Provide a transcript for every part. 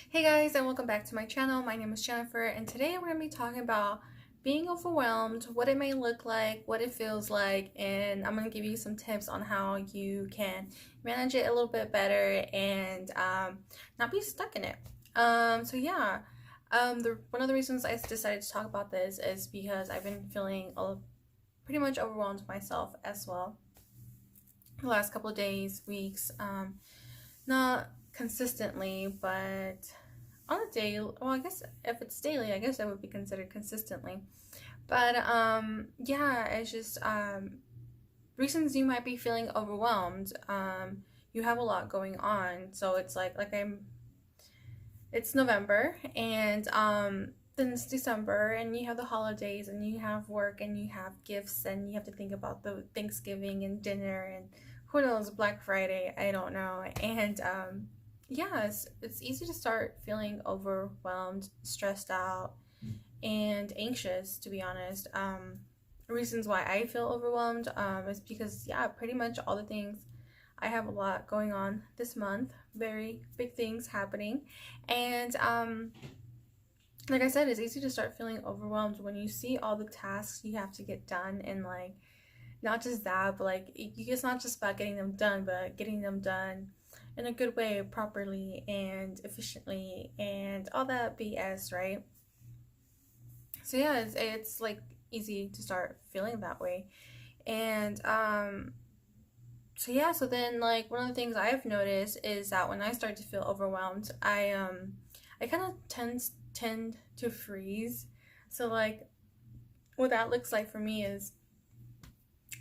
Hey guys, and welcome back to my channel. My name is Jennifer, and today we're going to be talking about being overwhelmed, what it may look like, what it feels like, and I'm going to give you some tips on how you can manage it a little bit better and not be stuck in it. One of the reasons I decided to talk about this is because I've been feeling pretty much overwhelmed myself as well the last couple of days, weeks, not consistently, but on a daily, well, I guess if it's daily, I guess that would be considered consistently. But yeah, it's just reasons you might be feeling overwhelmed. You have a lot going on, so it's it's November, and then it's December, and you have the holidays, and you have work, and you have gifts, and you have to think about the Thanksgiving and dinner, and who knows, Black Friday, I don't know. And yeah, it's easy to start feeling overwhelmed, stressed out, and anxious, to be honest. Reasons why I feel overwhelmed is because, yeah, pretty much all the things. I have a lot going on this month, very big things happening. And like I said, it's easy to start feeling overwhelmed when you see all the tasks you have to get done, and like not just that, but like it's not just about getting them done, but getting them done in a good way, properly and efficiently, and all that BS, right? So yeah, it's like easy to start feeling that way. And so yeah, so then like one of the things I've noticed is that when I start to feel overwhelmed, I kind of tend to freeze. So like what that looks like for me is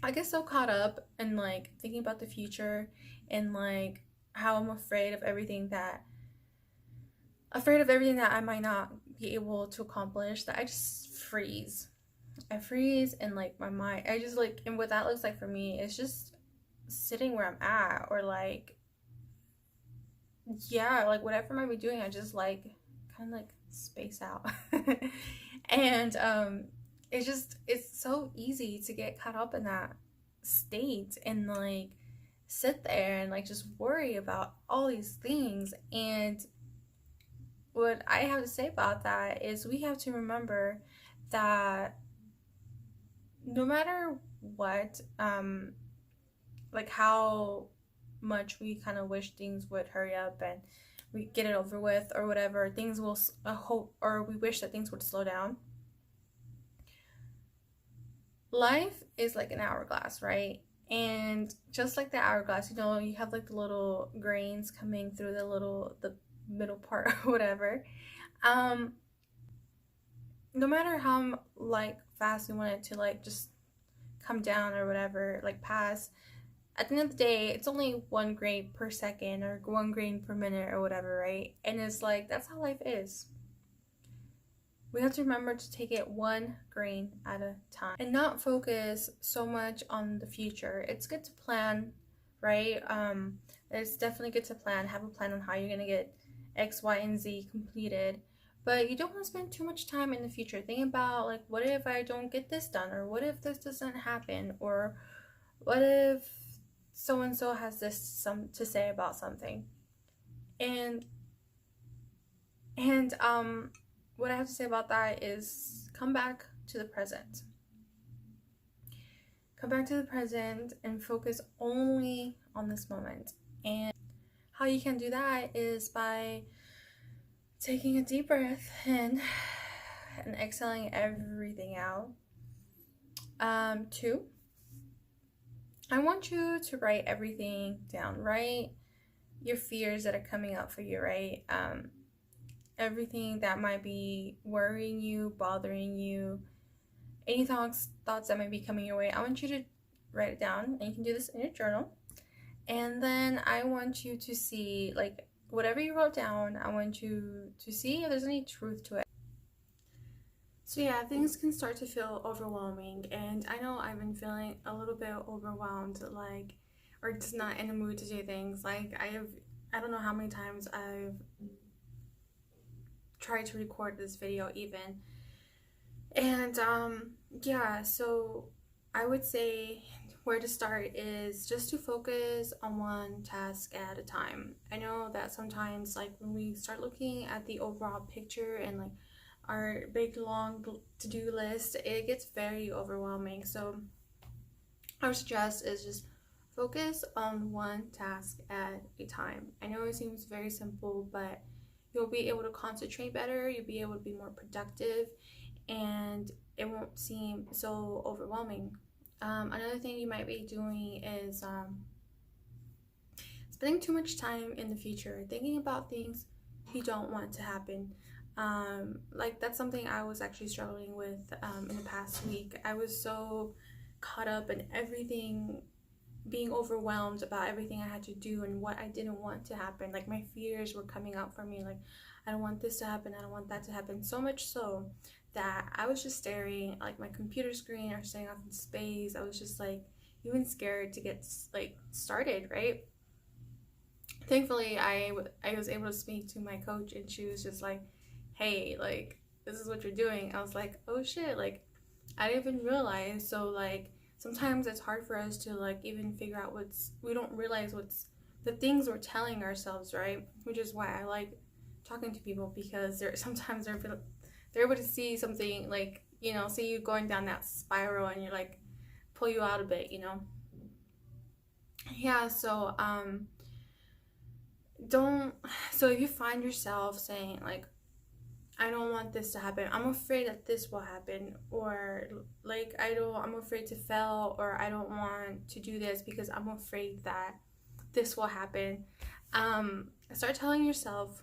I get so caught up in like thinking about the future, and like how I'm afraid of everything that I might not be able to accomplish, that I just freeze. I freeze, and like my mind, I just like, and what that looks like for me is just sitting where I'm at, or like, yeah, like whatever I might be doing, I just like kind of like space out. And it's so easy to get caught up in that state, and like sit there and like just worry about all these things. And what I have to say about that is we have to remember that no matter what, like how much we kind of wish things would hurry up and we get it over with, or whatever, things will hope, or we wish that things would slow down. Life is like an hourglass, right? And just like the hourglass, you have like the little grains coming through the middle part or whatever. Um, no matter how like fast we want it to like just come down or whatever, like pass, at the end of the day, it's only 1 grain per second, or 1 grain per minute, or whatever, right? And it's like that's how life is. We have to remember to take it 1 grain at a time and not focus so much on the future. It's good to plan, right? It's definitely good to plan, have a plan on how you're gonna get X, Y, and Z completed. But you don't want to spend too much time in the future thinking about like, what if I don't get this done, or what if this doesn't happen, or what if so and so has some to say about something. And what I have to say about that is come back to the present. Come back to the present and focus only on this moment. And how you can do that is by taking a deep breath in and exhaling everything out. 2, I want you to write everything down. Write your fears that are coming up for you, right? Everything that might be worrying you, bothering you, any thoughts that might be coming your way. I want you to write it down, and you can do this in your journal. And then I want you to see, like, whatever you wrote down, I want you to see if there's any truth to it. So yeah, things can start to feel overwhelming, and I know I've been feeling a little bit overwhelmed, like, or just not in the mood to do things. Like I don't know how many times I've tried to record this video even. And yeah, so I would say where to start is just to focus on one task at a time. I know that sometimes, like, when we start looking at the overall picture and like our big long to-do list, it gets very overwhelming. So I would suggest is just focus on one task at a time. I know it seems very simple, but you'll be able to concentrate better, you'll be able to be more productive, and it won't seem so overwhelming. Another thing you might be doing is spending too much time in the future, thinking about things you don't want to happen. Like, that's something I was actually struggling with in the past week. I was so caught up in everything, being overwhelmed about everything I had to do and what I didn't want to happen. Like, my fears were coming out for me, like, I don't want this to happen, I don't want that to happen, so much so that I was just staring at, like, my computer screen or staring off in space. I was just like even scared to get like started, right? Thankfully, I was able to speak to my coach, and she was just like, hey, like, this is what you're doing. I was like, oh shit, like, I didn't even realize. So like, sometimes it's hard for us to like even figure out we don't realize what's the things we're telling ourselves, right? Which is why I like talking to people, because sometimes they're able to see something, like, you know, see you going down that spiral, and you're like, pull you out a bit, you know. Yeah, so don't so if you find yourself saying like, I don't want this to happen, I'm afraid that this will happen, or like, I'm afraid to fail, or I don't want to do this because I'm afraid that this will happen, start telling yourself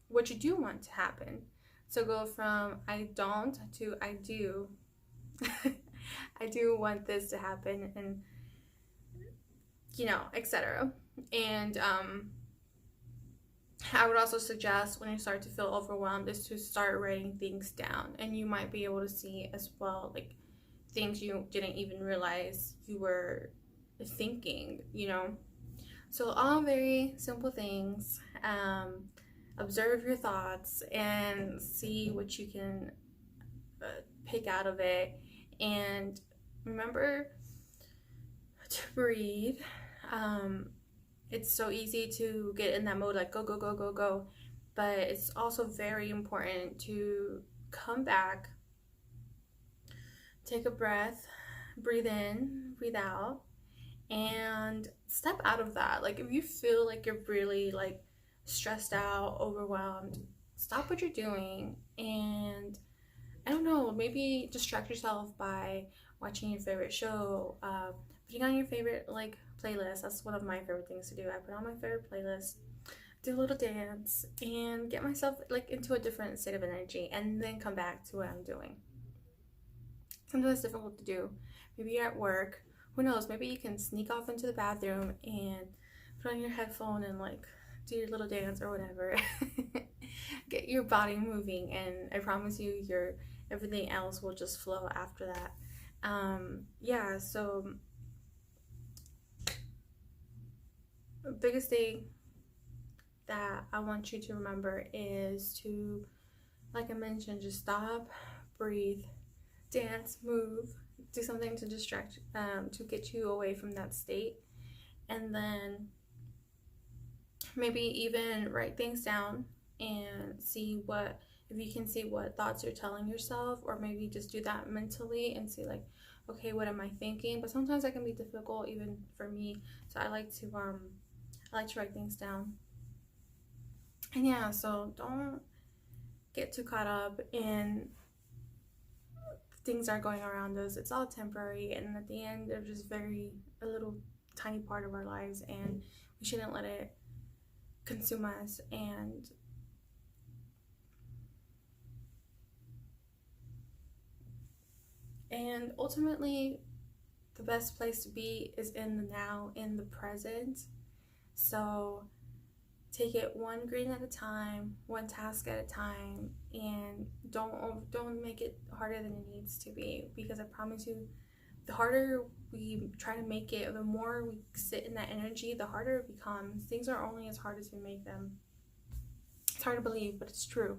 what you do want to happen. So go from I don't to I do. I do want this to happen, and you know, etc. And I would also suggest, when you start to feel overwhelmed, is to start writing things down, and you might be able to see as well, like, things you didn't even realize you were thinking, you know. So all very simple things. Observe your thoughts and see what you can pick out of it, and remember to breathe. It's so easy to get in that mode, like go go go go go, but it's also very important to come back, take a breath, breathe in, breathe out, and step out of that. Like, if you feel like you're really like stressed out, overwhelmed, stop what you're doing, and I don't know, maybe distract yourself by watching your favorite show, putting on your favorite like playlist. That's one of my favorite things to do. I put on my favorite playlist, do a little dance, and get myself like into a different state of energy, and then come back to what I'm doing. Sometimes it's difficult to do. Maybe you're at work, who knows, maybe you can sneak off into the bathroom and put on your headphone and like do your little dance or whatever. Get your body moving, and I promise you, everything else will just flow after that. Yeah, so the biggest thing that I want you to remember is to, like I mentioned, just stop, breathe, dance, move, do something to distract, to get you away from that state, and then maybe even write things down and see if you can see what thoughts you're telling yourself, or maybe just do that mentally and see like, okay, what am I thinking? But sometimes that can be difficult even for me, so I like to write things down. And yeah, so don't get too caught up in things that are going around us. It's all temporary, and at the end they're just a little tiny part of our lives, and we shouldn't let it consume us. And ultimately, the best place to be is in the now, in the present. So take it one green at a time, one task at a time, and don't make it harder than it needs to be, because I promise you, the harder we try to make it, the more we sit in that energy, the harder it becomes. Things are only as hard as we make them. It's hard to believe, but it's true.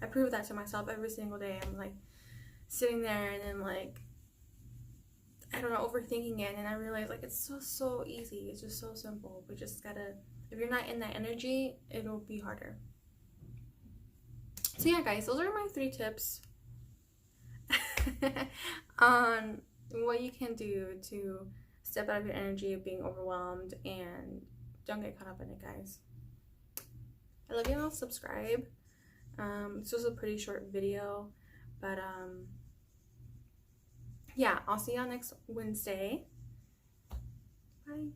I prove that to myself every single day. I'm like sitting there, and then like I don't know, overthinking it, and I realized like it's so easy. It's just so simple. We just gotta, if you're not in that energy, it'll be harder. So yeah, guys, those are my 3 tips on what you can do to step out of your energy of being overwhelmed and don't get caught up in it, guys. I love you all. Subscribe. This was a pretty short video, but yeah, I'll see y'all next Wednesday. Bye.